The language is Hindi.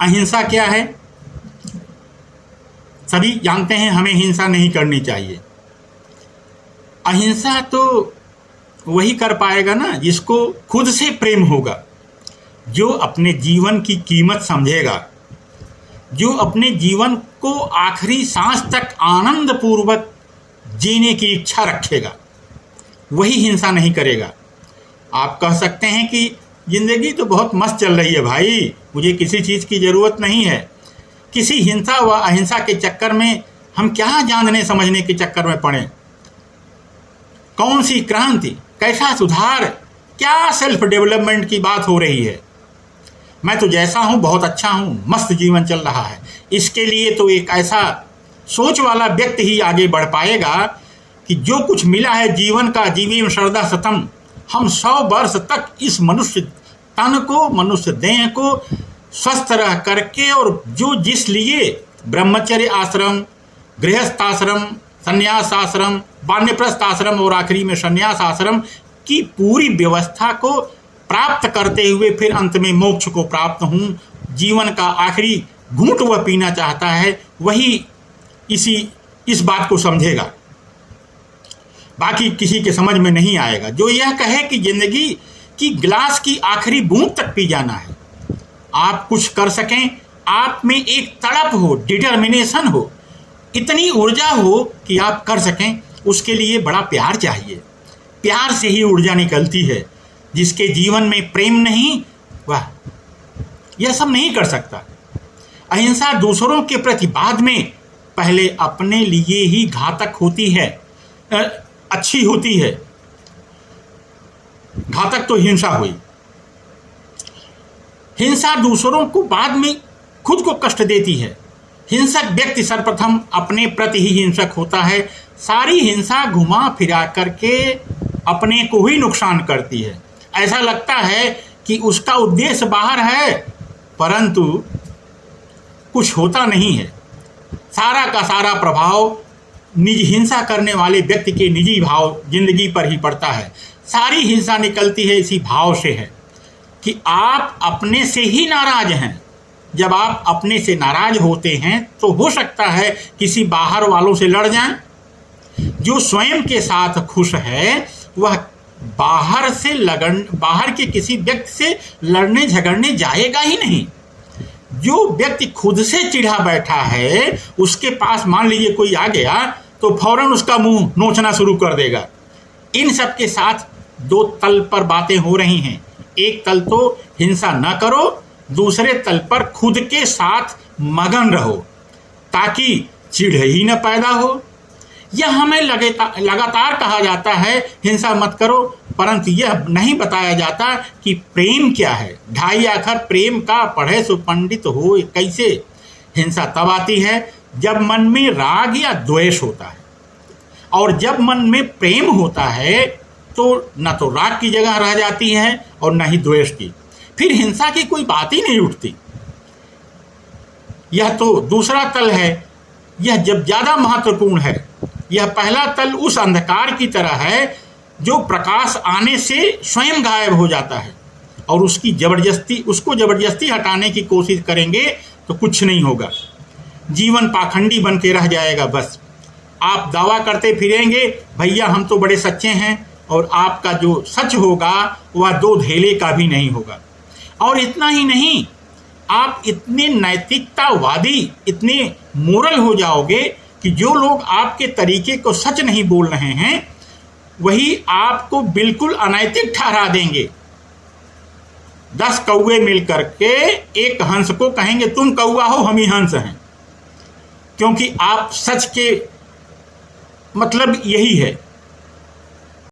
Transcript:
अहिंसा क्या है? सभी जानते हैं हमें हिंसा नहीं करनी चाहिए। अहिंसा तो वही कर पाएगा ना जिसको खुद से प्रेम होगा, जो अपने जीवन की कीमत समझेगा, जो अपने जीवन को आखिरी सांस तक आनंद पूर्वक जीने की इच्छा रखेगा, वही हिंसा नहीं करेगा। आप कह सकते हैं कि जिंदगी तो बहुत मस्त चल रही है भाई, मुझे किसी चीज़ की ज़रूरत नहीं है। किसी हिंसा व अहिंसा के चक्कर में हम क्या जानने समझने के चक्कर में पड़े? कौन सी क्रांति, कैसा सुधार, क्या सेल्फ डेवलपमेंट की बात हो रही है? मैं तो जैसा हूँ बहुत अच्छा हूँ, मस्त जीवन चल रहा है। इसके लिए तो एक ऐसा सोच वाला व्यक्ति ही आगे बढ़ पाएगा कि जो कुछ मिला है जीवन का, जीवी श्रद्धा सतम, हम 100 वर्ष तक इस मनुष्य तन को, मनुष्य देह को स्वस्थ रह करके और जो जिस लिए ब्रह्मचर्य आश्रम, गृहस्थाश्रम, संन्यास आश्रम, वानप्रस्थ आश्रम और आखिरी में संन्यास आश्रम की पूरी व्यवस्था को प्राप्त करते हुए फिर अंत में मोक्ष को प्राप्त हूँ, जीवन का आखिरी घूंट वह पीना चाहता है, वही इस बात को समझेगा। बाकी किसी के समझ में नहीं आएगा। जो यह कहे कि जिंदगी की गिलास की आखिरी बूंद तक पी जाना है, आप कुछ कर सकें, आप में एक तड़प हो, डिटर्मिनेशन हो, इतनी ऊर्जा हो कि आप कर सकें, उसके लिए बड़ा प्यार चाहिए। प्यार से ही ऊर्जा निकलती है। जिसके जीवन में प्रेम नहीं, वह यह सब नहीं कर सकता। अहिंसा दूसरों के प्रति बाद में पहले अपने लिए ही घातक होती है, अच्छी होती है। घातक तो हिंसा हुई। हिंसा दूसरों को बाद में खुद को कष्ट देती है। हिंसक व्यक्ति सर्वप्रथम अपने प्रति ही हिंसक होता है। सारी हिंसा घुमा फिरा करके अपने को ही नुकसान करती है। ऐसा लगता है कि उसका उद्देश्य बाहर है, परंतु कुछ होता नहीं है। सारा का सारा प्रभाव निजी हिंसा करने वाले व्यक्ति के निजी भाव जिंदगी पर ही पड़ता है। सारी हिंसा निकलती है इसी भाव से है कि आप अपने से ही नाराज हैं। जब आप अपने से नाराज होते हैं तो हो सकता है किसी बाहर वालों से लड़ जाएं। जो स्वयं के साथ खुश है वह बाहर के किसी व्यक्ति से लड़ने झगड़ने जाएगा ही नहीं। जो व्यक्ति खुद से चिढ़ा बैठा है, उसके पास मान लीजिए कोई आ गया तो फौरन उसका मुंह नोचना शुरू कर देगा। इन सब के साथ दो तल पर बातें हो रही हैं। एक तल तो हिंसा न करो, दूसरे तल पर खुद के साथ मगन रहो ताकि चिढ़ ही न पैदा हो। यह हमें लगातार कहा जाता है हिंसा मत करो, परंतु यह नहीं बताया जाता कि प्रेम क्या है। ढाई आखर प्रेम का पढ़े सो पंडित हो कैसे। हिंसा तब आती है जब मन में राग या द्वेष होता है, और जब मन में प्रेम होता है तो न तो राग की जगह रह जाती है और न ही द्वेष की। फिर हिंसा की कोई बात ही नहीं उठती। यह तो दूसरा तल है। यह जब ज़्यादा महत्वपूर्ण है। यह पहला तल उस अंधकार की तरह है जो प्रकाश आने से स्वयं गायब हो जाता है, और उसको जबरदस्ती हटाने की कोशिश करेंगे तो कुछ नहीं होगा। जीवन पाखंडी बन के रह जाएगा। बस आप दावा करते फिरेंगे भैया हम तो बड़े सच्चे हैं, और आपका जो सच होगा वह दो धेले का भी नहीं होगा। और इतना ही नहीं, आप इतने नैतिकतावादी, इतने मोरल हो जाओगे कि जो लोग आपके तरीके को सच नहीं बोल रहे हैं वही आपको बिल्कुल अनैतिक ठहरा देंगे। 10 कौवे मिल करके एक हंस को कहेंगे तुम कौवा हो हम ही हंस हैं, क्योंकि आप सच के मतलब यही है